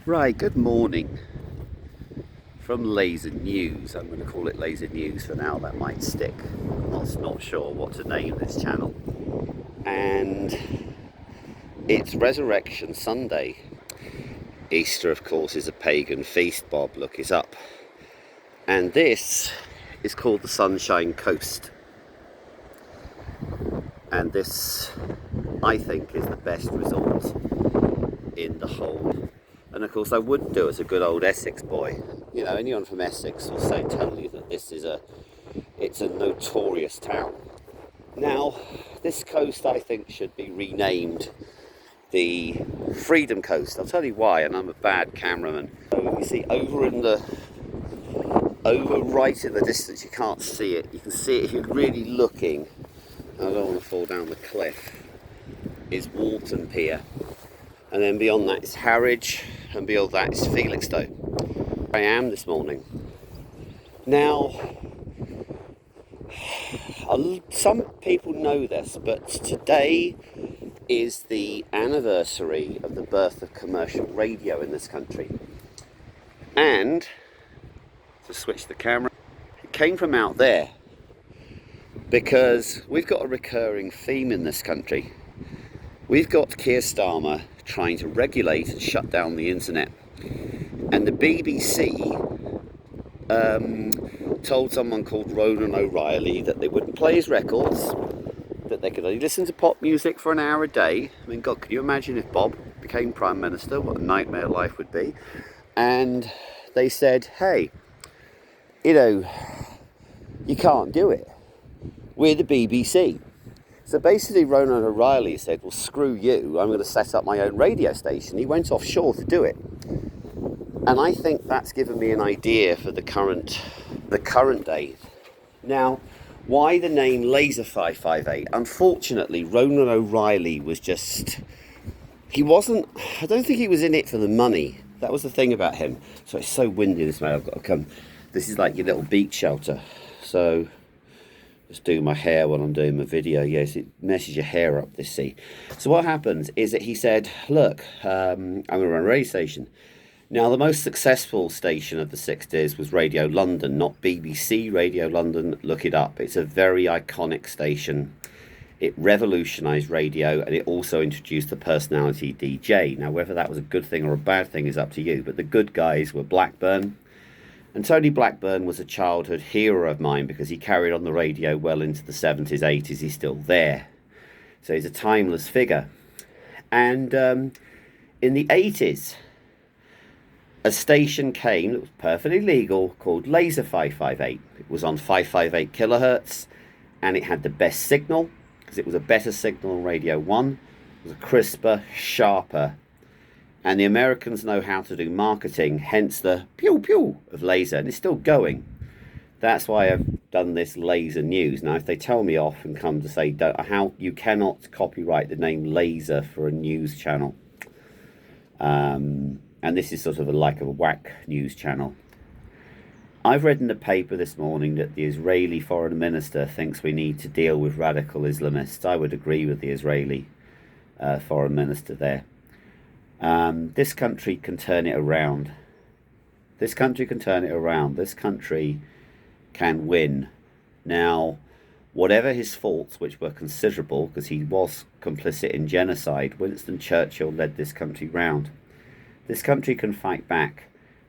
Right, good morning from Laser News. I'm going to call it Laser News for now, that might stick. I'm not sure what to name this channel. And it's Resurrection Sunday. Easter, of course, is a pagan feast, Bob, look it up. And this is called the Sunshine Coast. And this, I think, is the best resort in the whole. And of course I would do as a good old Essex boy. You know, anyone from Essex will tell you that it's a notorious town. Now, this coast I think should be renamed the Freedom Coast. I'll tell you why, and I'm a bad cameraman. So you see over right in the distance, you can't see it. You can see it if you're really looking. I don't want to fall down the cliff. Is Walton Pier. And then beyond that is Harwich, and beyond that is Felixstowe. I am this morning. Now, some people know this, but today is the anniversary of the birth of commercial radio in this country. And, to switch the camera, it came from out there, because we've got a recurring theme in this country. We've got Keir Starmer trying to regulate and shut down the internet. And the BBC told someone called Ronan O'Reilly that they wouldn't play his records, that they could only listen to pop music for an hour a day. I mean, God, can you imagine if Bob became Prime Minister, what a nightmare life would be? And they said, hey, you can't do it. We're the BBC. So basically Ronan O'Reilly said, well, screw you, I'm going to set up my own radio station. He went offshore to do it. And I think that's given me an idea for the current day. Now, why the name Laser 558? Unfortunately, Ronan O'Reilly was I don't think he was in it for the money. That was the thing about him. So it's so windy this morning, I've got to come. This is like your little beach shelter. So just do my hair while I'm doing my video. Yes, it messes your hair up, this sea. So what happens is that he said, look, I'm going to run a radio station. Now, the most successful station of the 60s was Radio London, not BBC, Radio London. Look it up. It's a very iconic station. It revolutionised radio, and it also introduced the personality DJ. Now, whether that was a good thing or a bad thing is up to you, but the good guys were Blackburn. And Tony Blackburn was a childhood hero of mine because he carried on the radio well into the 70s, 80s. He's still there. So he's a timeless figure. And in the 80s, a station came that was perfectly legal called Laser 558. It was on 558 kilohertz, and it had the best signal because it was a better signal than Radio 1. It was a crisper, sharper. And the Americans know how to do marketing, hence the pew pew of laser, and it's still going. That's why I've done this Laser News. Now, if they tell me off and come to say how you cannot copyright the name Laser for a news channel, and this is sort of like a whack news channel. I've read in the paper this morning that the Israeli foreign minister thinks we need to deal with radical Islamists. I would agree with the Israeli foreign minister there. This country can turn it around. This country can turn it around. This country can win. Now, whatever his faults, which were considerable, because he was complicit in genocide, Winston Churchill led this country round. This country can fight back.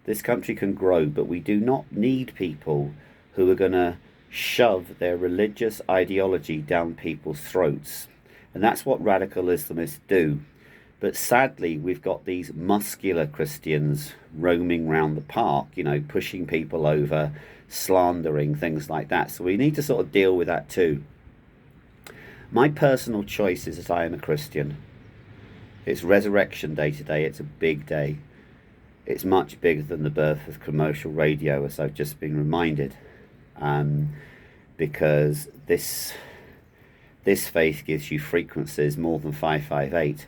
This country can grow, but we do not need people who are going to shove their religious ideology down people's throats. And that's what radical Islamists do. But sadly, we've got these muscular Christians roaming round the park, pushing people over, slandering, things like that. So we need to sort of deal with that too. My personal choice is that I am a Christian. It's Resurrection Day today. It's a big day. It's much bigger than the birth of commercial radio, as I've just been reminded. Because this faith gives you frequencies more than 558.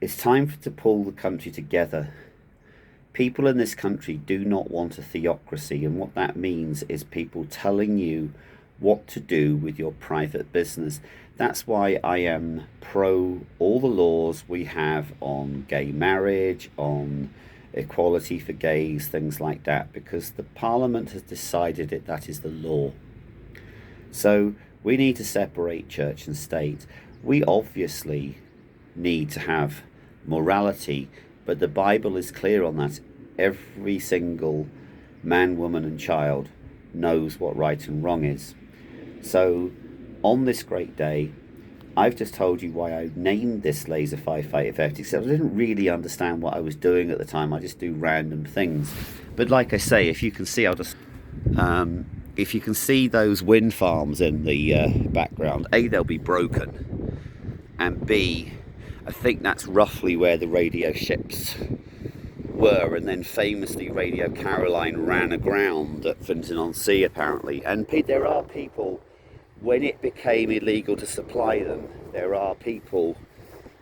It's time to pull the country together. People in this country do not want a theocracy, and what that means is people telling you what to do with your private business. That's why I am pro all the laws we have on gay marriage, on equality for gays, things like that, because the Parliament has decided it, that is the law. So we need to separate church and state. We obviously need to have morality, but the Bible is clear on that. Every single man, woman, and child knows what right and wrong is. So, on this great day, I've just told you why I named this Laser Firefighter Effect, except I didn't really understand what I was doing at the time. I just do random things. But like I say, if you can see, if you can see those wind farms in the background, A, they'll be broken, and B, I think that's roughly where the radio ships were, and then famously Radio Caroline ran aground at Finton-on-Sea apparently. And there are people, when it became illegal to supply them, there are people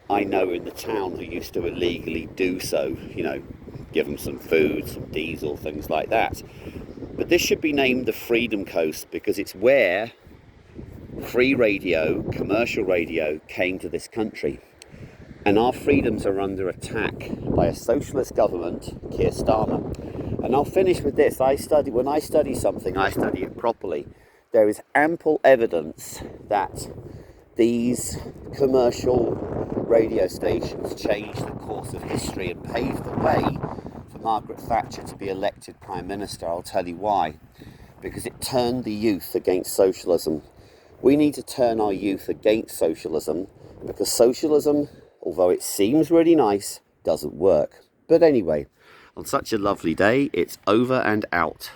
I know in the town who used to illegally do so, you know, give them some food, some diesel, things like that. But this should be named the Freedom Coast, because it's where free radio, commercial radio, came to this country. And our freedoms are under attack by a socialist government, Keir Starmer. And I'll finish with this. When I study something, I study it properly. There is ample evidence that these commercial radio stations changed the course of history and paved the way for Margaret Thatcher to be elected Prime Minister. I'll tell you why. Because it turned the youth against socialism. We need to turn our youth against socialism, because socialism, although it seems really nice, doesn't work. But anyway, on such a lovely day, it's over and out.